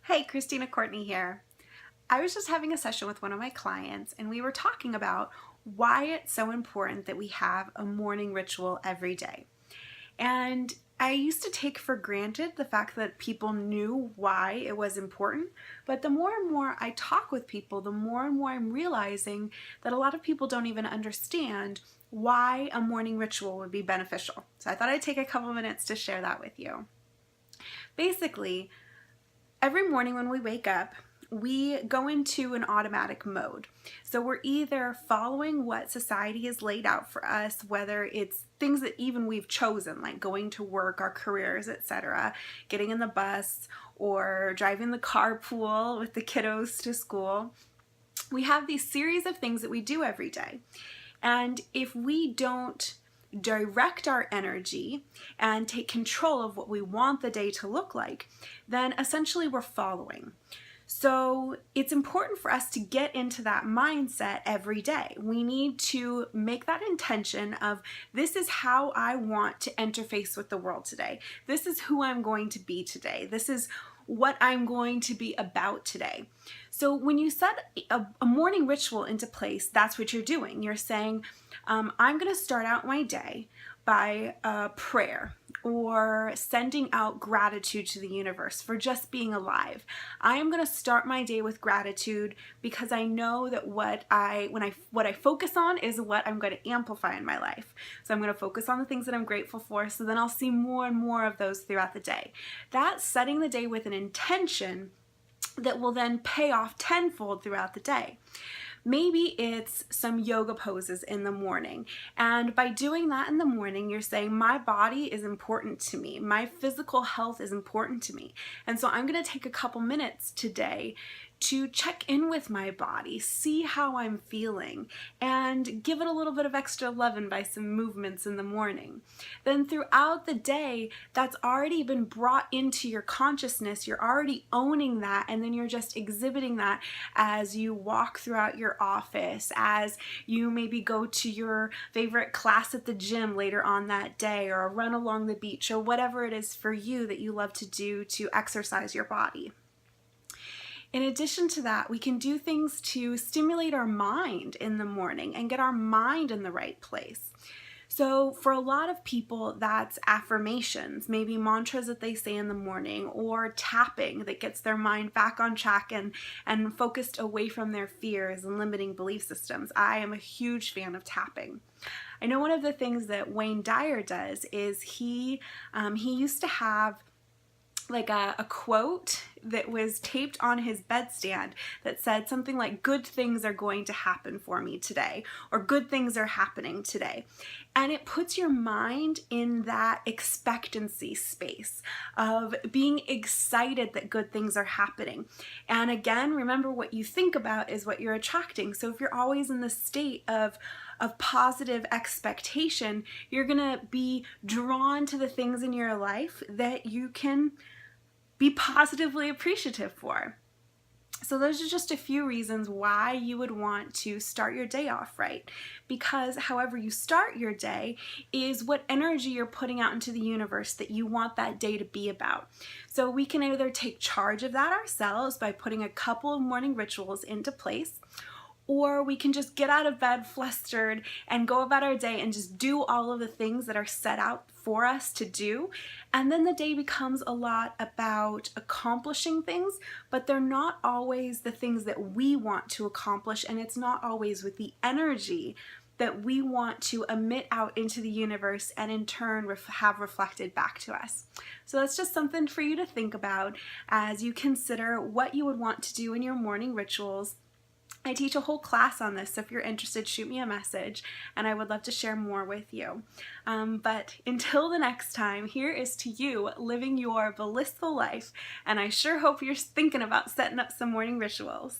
Hey, Christina Courtney here. I was just having a session with one of my clients and we were talking about why it's so important that we have a morning ritual every day. And I used to take for granted the fact that people knew why it was important, but the more and more I talk with people, the more and more I'm realizing that a lot of people don't even understand why a morning ritual would be beneficial. So I thought I'd take a couple minutes to share that with you. Basically, every morning when we wake up, we go into an automatic mode. So we're either following what society has laid out for us, whether it's things that even we've chosen, like going to work, our careers, etc., getting in the bus, or driving the carpool with the kiddos to school. We have these series of things that we do every day. And if we don't direct our energy and take control of what we want the day to look like, then essentially we're following. So it's important for us to get into that mindset every day. We need to make that intention of, this is how I want to interface with the world today. This is who I'm going to be today. This is what I'm going to be about today. So when you set a morning ritual into place, that's what you're doing. You're saying, I'm going to start out my day by a prayer or sending out gratitude to the universe for just being alive. I am going to start my day with gratitude because I know that what I focus on is what I'm going to amplify in my life. So I'm going to focus on the things that I'm grateful for, so then I'll see more and more of those throughout the day. That's setting the day with an intention that will then pay off tenfold throughout the day. Maybe it's some yoga poses in the morning, and by doing that in the morning, you're saying, my body is important to me, my physical health is important to me, and so I'm going to take a couple minutes today to check in with my body, see how I'm feeling, and give it a little bit of extra loving by some movements in the morning. Then throughout the day, that's already been brought into your consciousness, you're already owning that, and then you're just exhibiting that as you walk throughout your office, as you maybe go to your favorite class at the gym later on that day, or a run along the beach, or whatever it is for you that you love to do to exercise your body. In addition to that, we can do things to stimulate our mind in the morning and get our mind in the right place. So for a lot of people, that's affirmations, maybe mantras that they say in the morning, or tapping that gets their mind back on track and focused away from their fears and limiting belief systems. I am a huge fan of tapping. I know one of the things that Dyer does is he used to have like a quote that was taped on his bedstand that said something like, good things are going to happen for me today, or good things are happening today. And it puts your mind in that expectancy space of being excited that good things are happening. And again, remember, what you think about is what you're attracting. So if you're always in the state of positive expectation, you're gonna be drawn to the things in your life that you can be positively appreciative for. So those are just a few reasons why you would want to start your day off right. Because however you start your day is what energy you're putting out into the universe that you want that day to be about. So we can either take charge of that ourselves by putting a couple of morning rituals into place, or we can just get out of bed flustered and go about our day and just do all of the things that are set out for us to do. And then the day becomes a lot about accomplishing things, but they're not always the things that we want to accomplish, and it's not always with the energy that we want to emit out into the universe and in turn have reflected back to us. So that's just something for you to think about as you consider what you would want to do in your morning rituals. I teach a whole class on this, so if you're interested, shoot me a message and I would love to share more with you. But until the next time, here is to you living your blissful life, and I sure hope you're thinking about setting up some morning rituals.